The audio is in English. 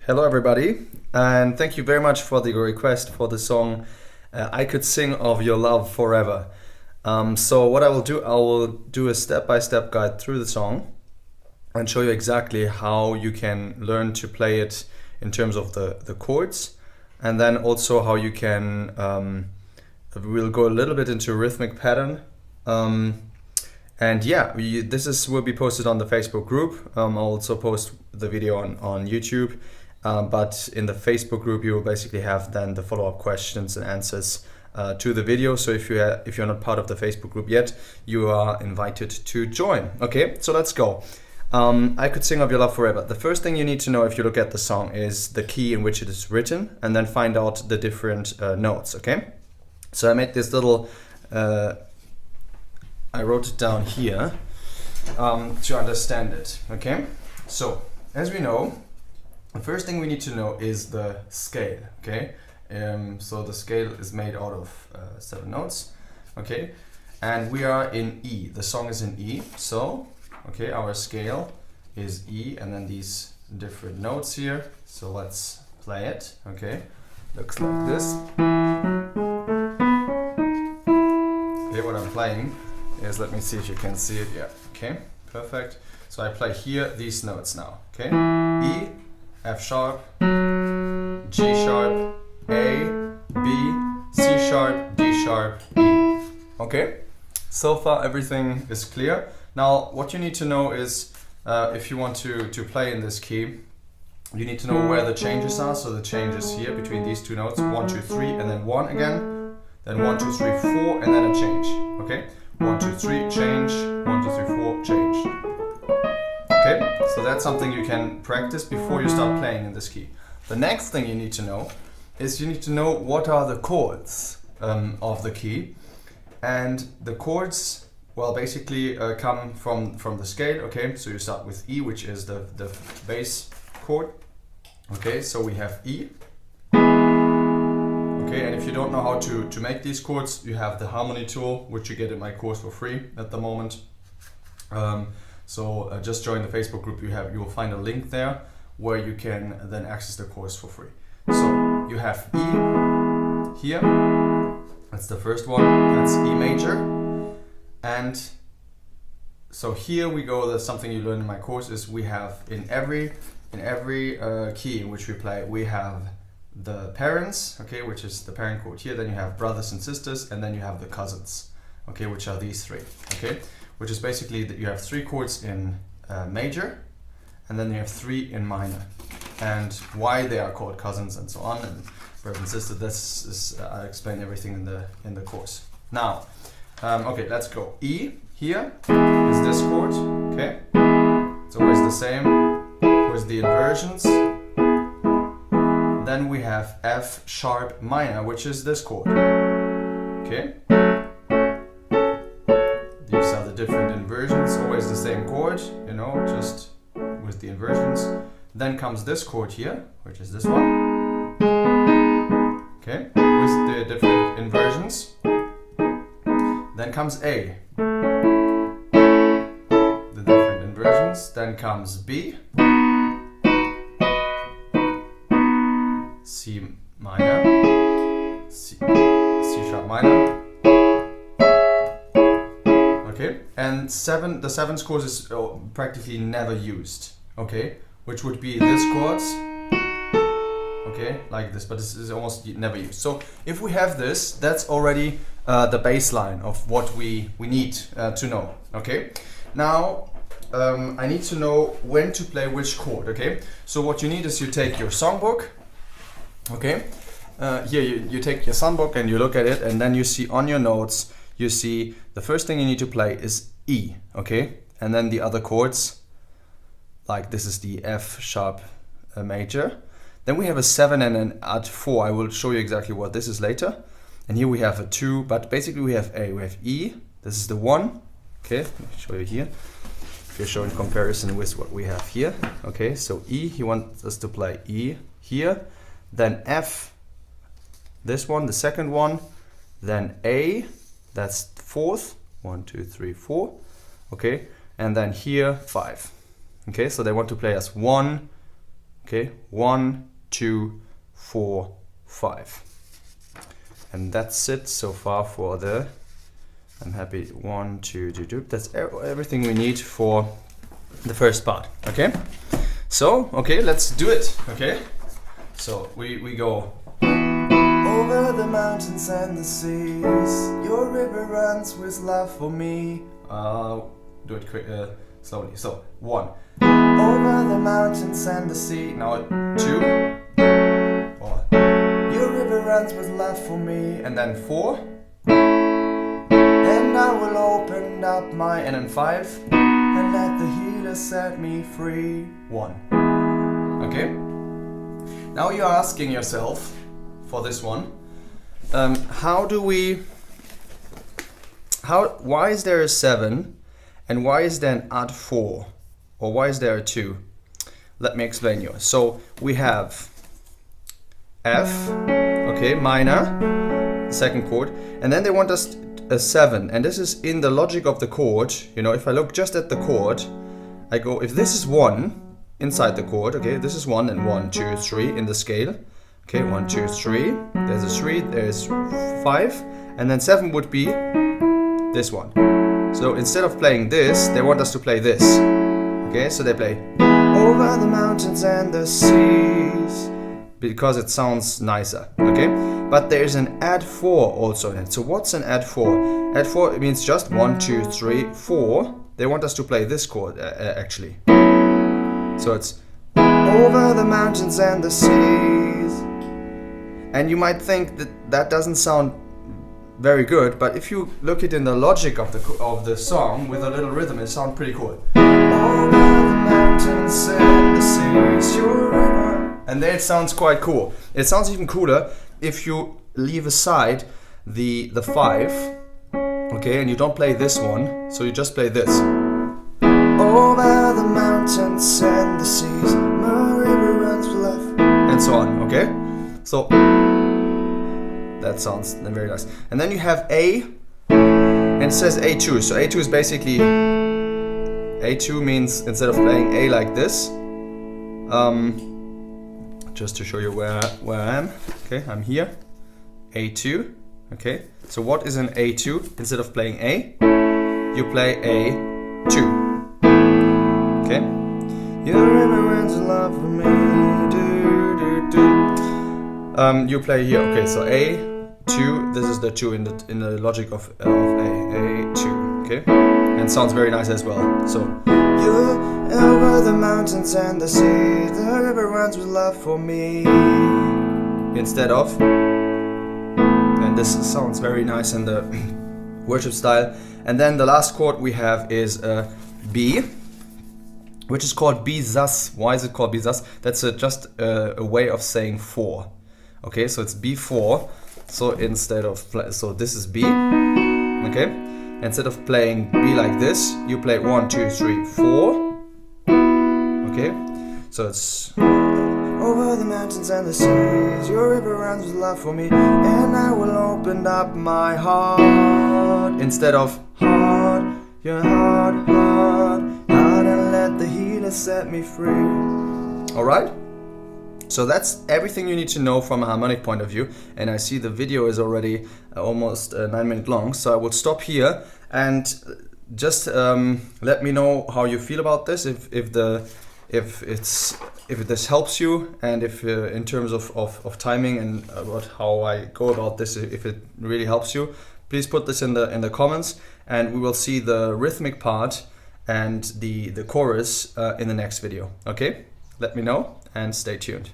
Hello everybody, and thank you very much for the request for the song I Could Sing of Your Love Forever. So what I will do a step-by-step guide through the song and show you exactly how you can learn to play it in terms of the chords, and then also how you can, we'll go a little bit into rhythmic pattern. And yeah, this will be posted on the Facebook group. I'll also post the video on YouTube. But in the Facebook group, you will basically have then the follow-up questions and answers to the video. So if you're not part of the Facebook group yet, you are invited to join. Okay, so let's go. I Could Sing of Your Love Forever. The first thing you need to know if you look at the song is the key in which it is written, and then find out the different notes. Okay, so I made this little. I wrote it down here to understand it. Okay, so as we know, the first thing we need to know is the scale. Okay, so the scale is made out of 7 notes. Okay, and we are in E. The song is in E. So okay, our scale is E, and then these different notes here. So let's play it. Okay, looks like this. Okay, what I'm playing is, let me see if you can see it. Yeah, okay, perfect. So I play here these notes now. Okay, E, F sharp, G sharp, A, B, C sharp, D sharp, E. Okay, so far everything is clear. Now what you need to know is if you want to play in this key, you need to know where the changes are. So the changes here between these two notes, 1, 2, 3, and then 1 again, then 1, 2, 3, 4, and then a change. Okay, 1, 2, 3, change, 1, 2, 3, 4, change. Okay, so that's something you can practice before you start playing in this key. The next thing you need to know is you need to know what are the chords of the key. And the chords, well, basically come from the scale. Okay, so you start with E, which is the bass chord. Okay, so we have E. Okay, and if you don't know how to make these chords, you have the harmony tool, which you get in my course for free at the moment. So just join the Facebook group. You will find a link there where you can then access the course for free. So you have E here. That's the first one. That's E major. And so here we go. That's something you learn in my course. Is we have in every key in which we play, we have the parents, okay, which is the parent chord here. Then you have brothers and sisters, and then you have the cousins, okay, which are these 3, okay, which is basically that you have 3 chords in major, and then you have 3 in minor. And why they are called cousins and so on, and brothers and sisters, this is I explain everything in the course. Now, okay, let's go. E here is this chord, okay, it's always the same with the inversions. Then we have F sharp minor, which is this chord. Okay. These are the different inversions, always the same chord, you know, just with the inversions. Then comes this chord here, which is this one. Okay, with the different inversions. Then comes A. The different inversions. Then comes B. C minor, C sharp minor. Okay, and the 7th chord is practically never used. Okay, which would be this chords. Okay, like this, but this is almost never used. So if we have this, that's already the baseline of what we need to know. Okay, now I need to know when to play which chord. Okay, so what you need is you take your songbook. Okay, here you take your songbook and you look at it, and then you see on your notes, you see the first thing you need to play is E, okay, and then the other chords, like this is the F sharp major. Then we have a 7 and an add 4. I will show you exactly what this is later. And here we have a 2, but basically we have A, we have E, this is the 1, okay, let me show you here. If you're showing comparison with what we have here, okay, so E, he wants us to play E here. Then F, this one, the second one, then A, that's 4th, 1, 2, 3, 4, okay, and then here 5. Okay, so they want to play us 1, Okay, 1, 2, 4, 5. And that's it so far for the, I'm happy, 1, 2, 2, 2. That's everything we need for the first part, okay? So, okay, let's do it, okay? So we go. Over the mountains and the seas, your river runs with love for me. Do it quick, slowly. So 1. Over the mountains and the sea. Now 2. 4. Your river runs with love for me. And then 4. And I will open up my. And then 5. And let the healer set me free. 1. Okay. Now you're asking yourself for this one, why is there a 7 and why is there an add 4 or why is there a 2? Let me explain you. So we have F, okay, minor, second chord, and then they want us a 7, and this is in the logic of the chord. You know, if I look just at the chord, I go, if this is 1 inside the chord, okay, this is 1 and 1, 2, 3 in the scale. Okay, 1, 2, 3. There's a 3, there's 5, and then 7 would be this one. So instead of playing this, they want us to play this. Okay, so they play over the mountains and the seas because it sounds nicer. Okay, but there's an add 4 also in it. So what's an add 4? Add 4, it means just 1, 2, 3, 4. They want us to play this chord actually. So it's over the mountains and the seas. And you might think that that doesn't sound very good, but if you look it in the logic of the song with a little rhythm, it sounds pretty cool. Over the mountains and the seas, your river. And then it sounds quite cool. It sounds even cooler if you leave aside the 5, okay, and you don't play this one, so you just play this. Over the mountains and the seas, my river runs with love, and so on, okay? So that sounds very nice. And then you have A, and it says A2. So A2 is basically, A2 means instead of playing A like this, just to show you where I am. Okay, I'm here. A2. Okay. So what is an A2? Instead of playing A, you play A2. Okay. Your river runs in love for me. Do, do, do. You play here. Okay, so A2. This is the 2 in the logic of A. A2. Okay, and sounds very nice as well. So you're over the mountains and the sea. The river runs with love for me. Instead of, and this sounds very nice in the worship style. And then the last chord we have is B, which is called B thus. Why is it called B thus? That's just a way of saying 4. Okay, so it's B4. So instead of so this is B. Okay, instead of playing B like this, you play 1, 2, 3, 4. Okay, so it's over the mountains and the seas, your river runs with love for me, and I will open up my heart. Instead of heart, your heart, and let the healer set me free. All right. So that's everything you need to know from a harmonic point of view, and I see the video is already almost 9 minutes long, so I will stop here and just let me know how you feel about this, if this helps you, and if in terms of timing and how I go about this, if it really helps you. Please put this in the comments, and we will see the rhythmic part and the chorus in the next video. Okay, let me know and stay tuned.